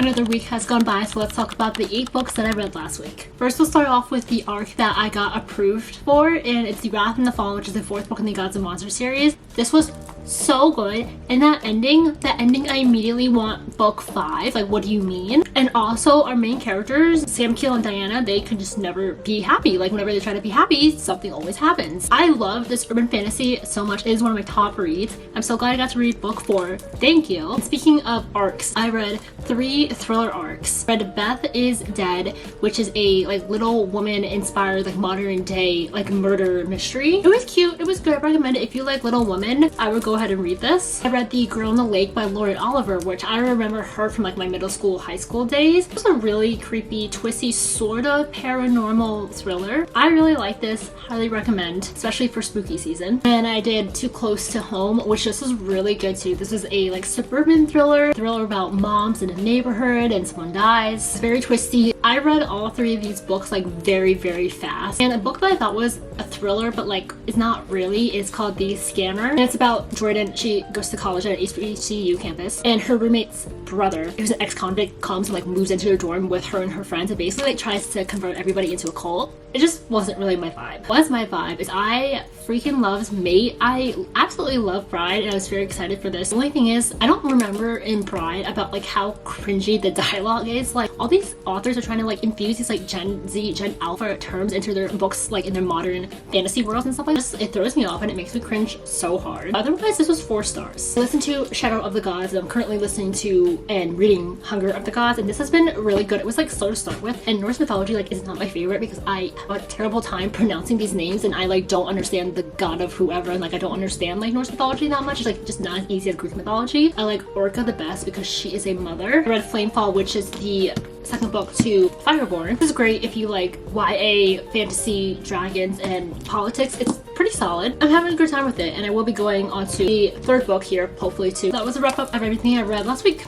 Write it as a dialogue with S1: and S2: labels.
S1: Another week has gone by, so let's talk about the 8 books that I read last week. First, we'll start off with the arc that I got approved for, and it's The Wrath and the Fallen, which is the 4th book in the Gods and Monsters series. This was so good, and that ending, I immediately want book 5. Like, what do you mean? And also, our main characters, Sam, Keel, and Diana, they can just never be happy. Like, whenever they try to be happy, something always happens. I love this urban fantasy so much. It is one of my top reads. I'm so glad I got to read book 4. Thank you. And speaking of arcs, I read 3 thriller arcs. I read Beth is Dead, which is a like little woman inspired like modern day like murder mystery. It was cute. It was good. I recommend it. If you like Little Women, I would go ahead and read this. I read The Girl in the Lake by Lauren Oliver, which I remember her from like my middle school, high school days. It was a really creepy, twisty, sort of paranormal thriller. I really like this. Highly recommend, especially for spooky season. And I did Too Close to Home, which this was really good too. This is a like suburban thriller about moms in a neighborhood and someone dies. It's very twisty. I read all 3 of these books like very, very fast. And a book that I thought was a thriller, but like it's not really, is called The Scammer. And it's about Jordan. She goes to college at an HBCU campus, and her roommate's brother, who's an ex-convict, comes and like moves into her dorm with her and her friends and basically like tries to convert everybody into a cult. It just wasn't really my vibe. What was my vibe is I freaking loved Mate. I absolutely love Bride, and I was very excited for this. The only thing is, I don't remember in Bride about like how cringy the dialogue is. Like all these authors are trying to like infuse these like Gen Z, Gen Alpha terms into their books, like in their modern fantasy worlds and stuff like this. It throws me off and it makes me cringe so hard. Otherwise, this was 4 stars. I listened to Shadow of the Gods, and I'm currently listening to and reading Hunger of the Gods, and this has been really good. It was like slow to start with, and Norse mythology like is not my favorite because I have a terrible time pronouncing these names, and I like don't understand the god of whoever, and like I don't understand like Norse mythology that much. It's like just not as easy as Greek mythology. I like Orca the best because she is a mother. I read Flamefall, which is the 2nd book to Fireborn. This is great if you like YA, fantasy, dragons, and politics. It's pretty solid. I'm having a good time with it, and I will be going on to the 3rd book here, hopefully too. That was a wrap up of everything I read last week.